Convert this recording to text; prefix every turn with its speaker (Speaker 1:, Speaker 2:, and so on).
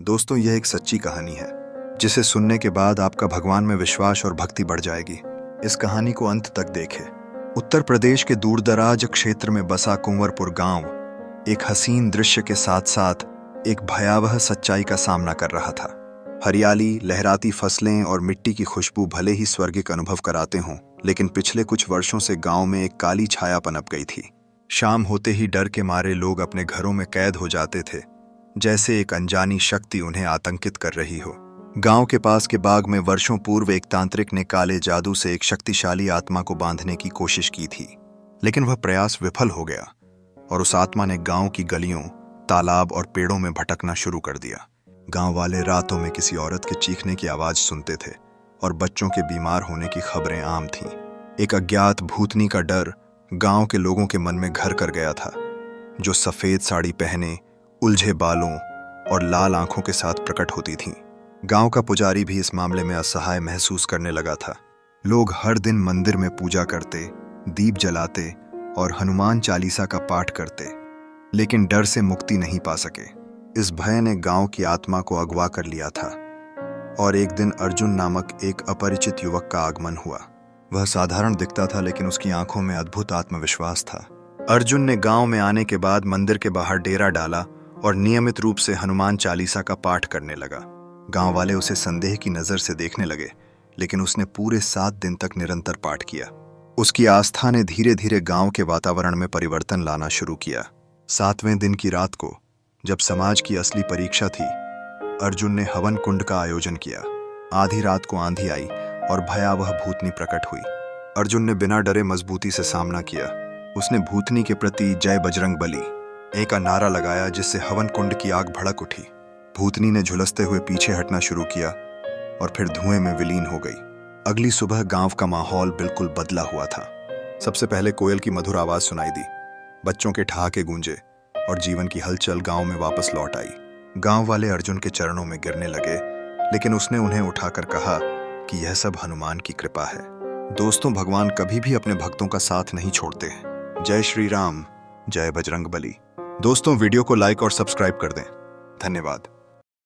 Speaker 1: दोस्तों, यह एक सच्ची कहानी है जिसे सुनने के बाद आपका भगवान में विश्वास और भक्ति बढ़ जाएगी। इस कहानी को अंत तक देखें। उत्तर प्रदेश के दूरदराज क्षेत्र में बसा कुंवरपुर गांव एक हसीन दृश्य के साथ साथ एक भयावह सच्चाई का सामना कर रहा था। हरियाली, लहराती फसलें और मिट्टी की खुशबू भले ही स्वर्गिक अनुभव कराते हों, लेकिन पिछले कुछ वर्षों से गांव में एक काली छाया पनप गई थी। शाम होते ही डर के मारे लोग अपने घरों में कैद हो जाते थे, जैसे एक अनजानी शक्ति उन्हें आतंकित कर रही हो। गांव के पास के बाग में वर्षों पूर्व एक तांत्रिक ने काले जादू से एक शक्तिशाली आत्मा को बांधने की कोशिश की थी, लेकिन वह प्रयास विफल हो गया और उस आत्मा ने गांव की गलियों, तालाब और पेड़ों में भटकना शुरू कर दिया। गांव वाले रातों में किसी औरत के चीखने की आवाज सुनते थे और बच्चों के बीमार होने की खबरें आम थीं। एक अज्ञात भूतनी का डर गांव के लोगों के मन में घर कर गया था, जो सफेद साड़ी पहने, उलझे बालों और लाल आंखों के साथ प्रकट होती थीं। गांव का पुजारी भी इस मामले में असहाय महसूस करने लगा था। लोग हर दिन मंदिर में पूजा करते, दीप जलाते और हनुमान चालीसा का पाठ करते, लेकिन डर से मुक्ति नहीं पा सके। इस भय ने गांव की आत्मा को अगवा कर लिया था और एक दिन अर्जुन नामक एक अपरिचित युवक का आगमन हुआ। वह साधारण दिखता था, लेकिन उसकी आंखों में अद्भुत आत्मविश्वास था। अर्जुन ने गांव में आने के बाद मंदिर के बाहर डेरा डाला और नियमित रूप से हनुमान चालीसा का पाठ करने लगा। गांव वाले उसे संदेह की नजर से देखने लगे, लेकिन उसने पूरे 7 दिन तक निरंतर पाठ किया। उसकी आस्था ने धीरे धीरे गांव के वातावरण में परिवर्तन लाना शुरू किया। 7वें दिन की रात को, जब समाज की असली परीक्षा थी, अर्जुन ने हवन कुंड का आयोजन किया। आधी रात को आंधी आई और भयावह भूतनी प्रकट हुई। अर्जुन ने बिना डरे मजबूती से सामना किया। उसने भूतनी के प्रति जय बजरंग बली एक नारा लगाया, जिससे हवन कुंड की आग भड़क उठी। भूतनी ने झुलसते हुए पीछे हटना शुरू किया और फिर धुएं में विलीन हो गई। अगली सुबह गांव का माहौल बिल्कुल बदला हुआ था। सबसे पहले कोयल की मधुर आवाज सुनाई दी, बच्चों के ठहाके गूंजे और जीवन की हलचल गांव में वापस लौट आई। गांव वाले अर्जुन के चरणों में गिरने लगे, लेकिन उसने उन्हें उठाकर कहा कि यह सब हनुमान की कृपा है। दोस्तों, भगवान कभी भी अपने भक्तों का साथ नहीं छोड़ते हैं। जय श्री राम, जय बजरंग बली। दोस्तों, वीडियो को लाइक और सब्सक्राइब कर दें। धन्यवाद।